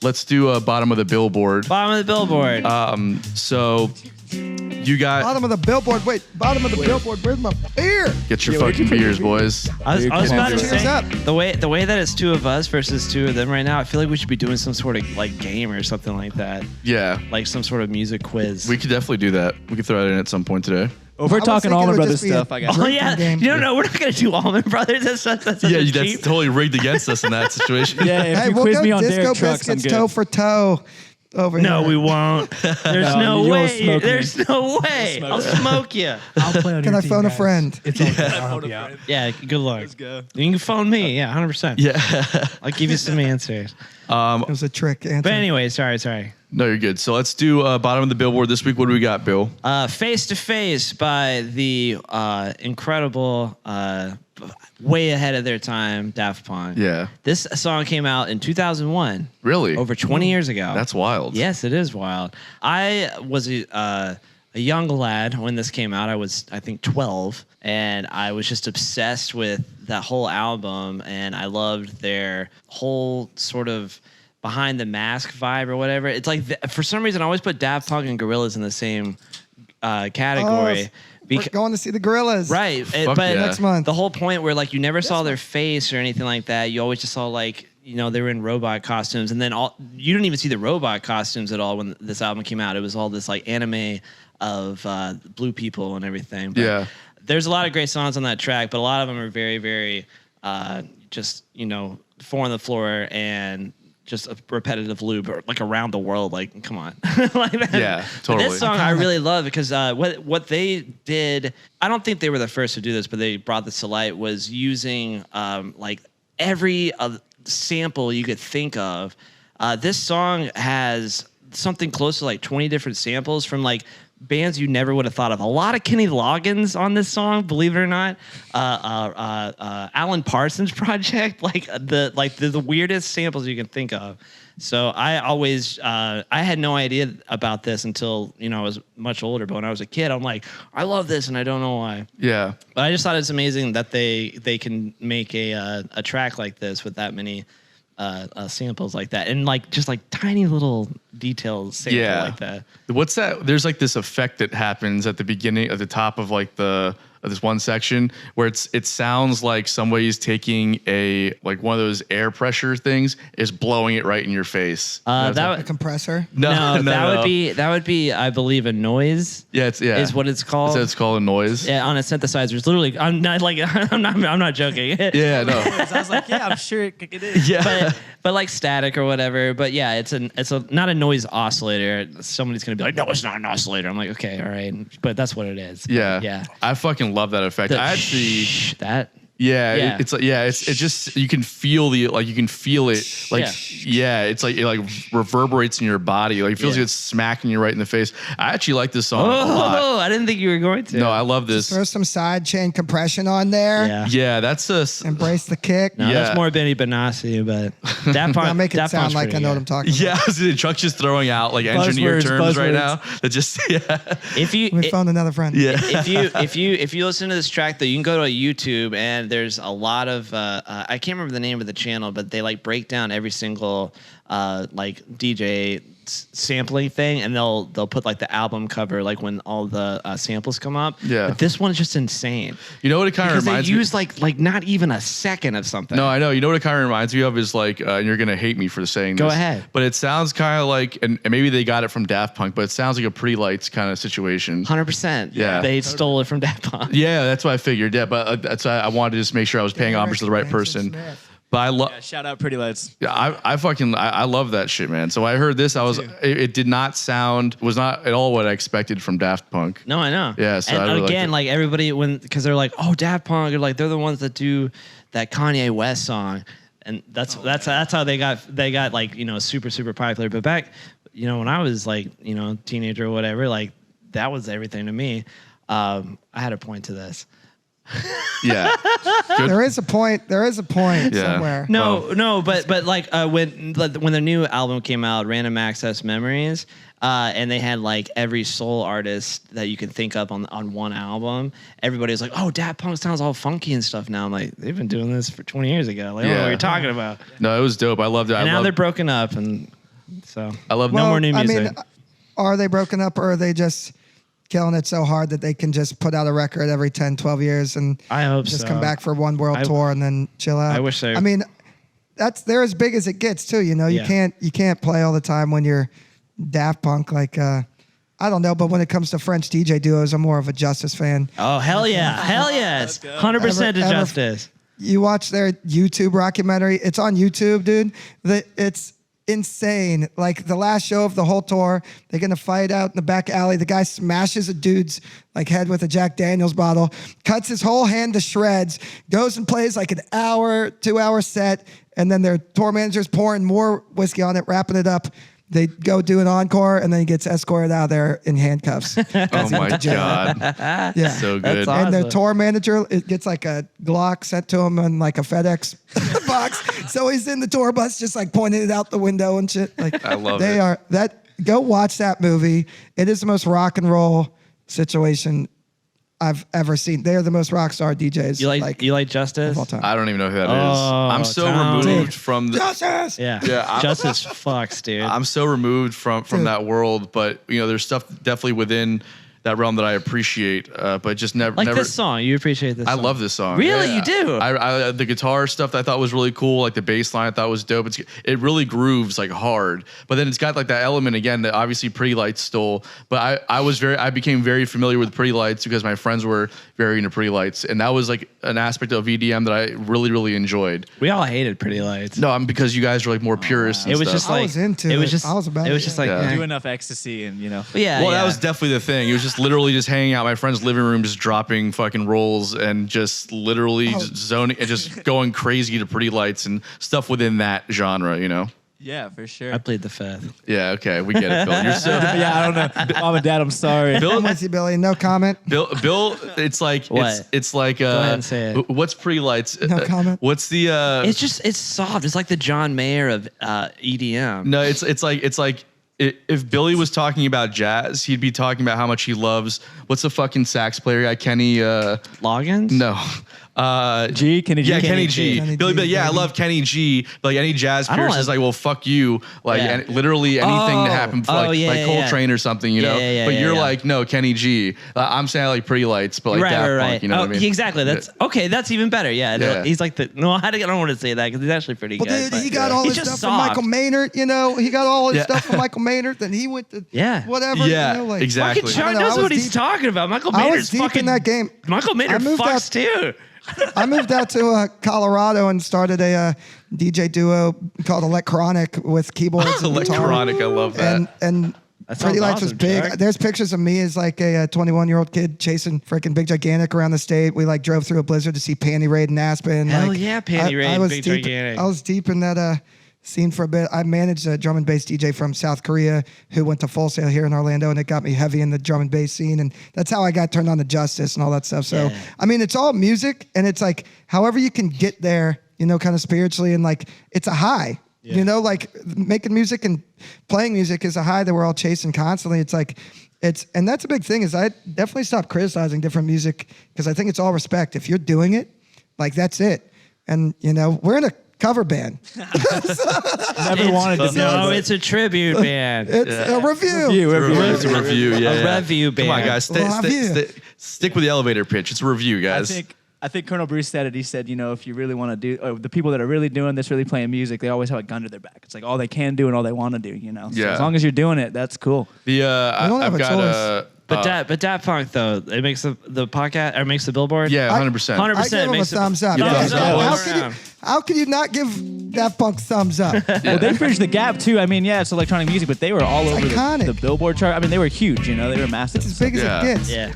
Let's do bottom of the Billboard. Bottom of the Billboard. So you got Bottom of the Billboard. Wait, bottom of the Billboard. Where's my beer? get your fucking beers, boys. I was about to Cheers say up. the way that it's two of us versus two of them right now. I feel like we should be doing some sort of like game or something like that, Yeah, like some sort of music quiz. we could definitely do that. We could throw that in at some point today. If we're I was talking thinking it Allman would Brothers just be a stuff, I got Oh yeah, game. no, we're not gonna do Allman Brothers. That's Yeah, a that's cheap. totally rigged against us in that situation. Yeah, if Hey, you we'll quiz go me on Disco Derek trucks, I'm Biscuits good. toe for toe over No, here. we won't. There's No, no you'll way. smoke me. There's no way. I'll smoke you. I'll play on Can your I team, phone a guys. friend? It's all good. I'll help you out. Yeah, good luck. Let's go. You can phone me. Yeah, 100%. Yeah. I'll give you some answers. It was a trick, Anton. But anyway, sorry. No, you're good. So let's do bottom of the Billboard this week. What do we got, Bill? Face to Face by the incredible, way ahead of their time, Daft Punk. Yeah. This song came out in 2001. Really? Over 20 years ago. That's wild. Yes, it is wild. I was a young lad when this came out. I was, I think, 12, and I was just obsessed with that whole album, and I loved their whole sort of behind the mask vibe or whatever. It's like, for some reason, I always put Daft Punk and Gorillaz in the same category. We're going to see the Gorillas. Right. Fuck But yeah. Next month. the whole point where like you never saw their face or anything like that. You always just saw like, you know, they were in robot costumes, and then you didn't even see the robot costumes at all when this album came out. It was all this like anime of blue people and everything. But Yeah. there's a lot of great songs on that track, but a lot of them are very, very just, you know, four on the floor and just a repetitive loop, or like around the world. Like, come on. Like that. Yeah, But totally. this song I really love because what they did, I don't think they were the first to do this, but they brought this to light, was using like every sample you could think of. This song has something close to like 20 different samples from like bands you never would have thought of. A lot of Kenny Loggins on this song, believe it or not. Alan Parsons Project, like the weirdest samples you can think of. So I always I had no idea about this until, you know, I was much older. But when I was a kid, I'm like, I love this, and I don't know why. Yeah. But I just thought it's amazing that they can make a track like this with that many samples like that, and like just like tiny little details sample like that. What's that? There's like this effect that happens at the beginning, at the top of like this one section where it sounds like somebody's taking a like one of those air pressure things is blowing it right in your face. A compressor. That would be I believe a noise. Yeah, is what it's called. So it's called a noise. Yeah, on a synthesizer. It's literally. I'm not joking. Yeah, no. I was like, yeah, I'm sure it is. Yeah. But like static or whatever. But yeah, it's not a noise oscillator. Somebody's gonna be like, no, it's not an oscillator. I'm like, okay, all right, but that's what it is. Yeah. Yeah. I fucking love that effect. I actually. That. Yeah, it's like it's just you can feel it like it's like it like reverberates in your body, like it feels like it's smacking you right in the face. I actually like this song a lot. Oh, I didn't think you were going to. No, I love this. Throw some side chain compression on there. Yeah, that's a Embrace the kick. No, that's more Benny Benassi, but that part. I'll make it that sound part's like I pretty know good. what I'm talking about. Yeah, Chuck's just throwing out like engineer terms right now. That just If you We found another friend. Yeah. if you listen to this track though, you can go to YouTube and there's a lot of I can't remember the name of the channel, but they like break down every single like DJ sampling thing, and they'll put like the album cover like when all the samples come up. Yeah. But this one is just insane. You know what it kind of reminds they me? use like not even a second of something. No, I know. You know what it kind of reminds me of is like, and you're gonna hate me for saying this. Go ahead. But it sounds kind of like, and maybe they got it from Daft Punk, but it sounds like a Pretty Lights kind of situation. 100%. Yeah. They stole it from Daft Punk. Yeah, that's what I figured. Yeah, but that's why I wanted to just make sure I was paying homage to the right person. But I love. Yeah, shout out Pretty Lights. Yeah, I love that shit, man. So I heard this, it did not was not at all what I expected from Daft Punk. No, I know. Yeah, so I and really again, liked it. like everybody, because they're like, oh, Daft Punk, they're like, they're the ones that do that Kanye West song, and that's how they got like, you know, super super popular. But back, you know, when I was like, you know, teenager or whatever, like that was everything to me. I had a point to this. Yeah. There is a point somewhere. No, but like when the new album came out, Random Access Memories, and they had like every soul artist that you can think of on one album. Everybody was like, "Oh, Daft Punk sounds all funky and stuff." Now I'm like, they've been doing this for 20 years ago. Like, I don't know what you're talking about. No, it was dope. I loved it. And now they're broken up, and So I love no more new music. I mean, are they broken up or are they just killing it so hard that they can just put out a record every 10, 12 years and I hope just so. come back for one world tour and then chill out? I wish they. I mean, they're as big as it gets too. You know, you can't play all the time when you're Daft Punk. Like I don't know, but when it comes to French DJ duos, I'm more of a Justice fan. Oh hell yeah, hell yes, 100% to Justice. You watch their YouTube documentary. It's on YouTube, dude. It's insane. Like the last show of the whole tour, they're gonna fight out in the back alley. The guy smashes a dude's like head with a Jack Daniels bottle, cuts his whole hand to shreds, goes and plays like an hour, 2-hour set, and then their tour manager's pouring more whiskey on it, wrapping it up. They go do an encore, and then he gets escorted out of there in handcuffs. Oh my God. Yeah. So good. That's awesome. And their tour manager, it gets like a Glock sent to him in like a FedEx box. So he's in the tour bus just like pointing it out the window and shit. Like I love they it. are that. Go watch that movie. It is the most rock and roll situation I've ever seen. They are the most rock star DJs. You like Justice? of all time. I don't even know who that is. Oh, I'm so Tom. removed Dude. from the. Justice. Yeah. Yeah, Justice fucks, dude. I'm so removed from that world, but you know, there's stuff definitely within that realm that I appreciate, but just never. this song. You appreciate this song. I love this song. Really? You do? I the guitar stuff that I thought was really cool, like the bass line I thought was dope. It really grooves like hard, but then it's got like that element again that obviously Pretty Lights stole. But I became very familiar with Pretty Lights because my friends were very into Pretty Lights, and that was like an aspect of EDM that I really, really enjoyed. We all hated Pretty Lights. No, because you guys are like more purists. And It was stuff. just like I was into it. Just I was about it. was it, just yeah. like Yeah. eh. Do enough ecstasy and Yeah. Well, yeah. that was definitely the thing. It was just literally just hanging out in my friend's living room, just dropping fucking rolls and just literally just zoning and just going crazy to Pretty Lights and stuff within that genre, you know? yeah, for sure. I played the fifth. Yeah, okay, we get it, Bill. You're so yeah, I don't know. Mom and Dad, I'm sorry. Bill. I'm with you, Billy. No comment. Bill, it's like What? it's like ahead and say it. what's Pretty Lights? No comment. What's the It's soft. It's like the John Mayer of EDM. No, it's like if Billy was talking about jazz, he'd be talking about how much he loves what's the fucking sax player guy, Kenny Loggins? no. Kenny G? Yeah, Kenny G. G. Kenny Billy, G, yeah, I baby. love Kenny G. But like any jazz don't purist is like- like, well, fuck you. Like Yeah. literally anything that Oh. happened, Oh, like yeah, yeah, Coltrane or something, you know. yeah, but yeah, you're yeah. like, no, Kenny G. I'm saying I like Pretty Lights, but like Daft Punk, you know what I mean? Exactly. That's okay. That's even better. Yeah. Yeah. He's like the. No, I don't want to say that because he's actually pretty Well, good. dude, but- he got all He's his just stuff from soft. Michael Maynard. You know, he got all his Yeah. stuff from Michael Maynard. Then he went to Yeah. whatever. Yeah, you know, like, exactly. Fucking Sean I don't know, knows I was what he's deep- talking about. Michael I Maynard's was deep fucking in that game. Michael Maynard moved fucks too. I moved out to Colorado and started a DJ duo called Electronic with keyboards and guitar. Electronic, I love that. And That Pretty sounds Lights was awesome, big. Chuck. There's pictures of me as like a 21-year-old kid chasing freaking Big Gigantic around the state. We like drove through a blizzard to see Panty Raid in Aspen. Hell like, yeah, Panty Raid, I was Big deep, Gigantic. I was deep in that scene for a bit. I managed a drum and bass DJ from South Korea who went to Full Sail here in Orlando, and it got me heavy in the drum and bass scene. And that's how I got turned on to Justice and all that stuff. So, Yeah. I mean, it's all music, and it's like however you can get there, you know, kind of spiritually, and like it's a high. You know, like making music and playing music is a high that we're all chasing constantly. It's like, and that's a big thing is I definitely stopped criticizing different music because I think it's all respect. If you're doing it, like that's it. And, you know, we're in a cover band. Never wanted to be. No, it's a tribute band. It's a review. It's a review, yeah. A review band. Come on, guys. Stick with the elevator pitch. It's a review, guys. I think Colonel Bruce said it. He said, you know, if you really want to do, the people that are really doing this, really playing music, they always have a gun to their back. It's like all they can do and all they want to do, you know? So Yeah. as long as you're doing it, that's cool. don't have I've a got choice. But Daft Punk though, it makes the podcast or makes the Billboard. yeah, 100%. 100%. I give them a makes it- thumbs up. Yeah, Thumbs thumbs up. up. How could you not give Daft Punk thumbs up? Well, they bridged the gap too. I mean, yeah, it's electronic music, but they were all over iconic. the Billboard chart. I mean, they were huge, you know? They were massive. It's as big as Yeah. it gets. Yeah.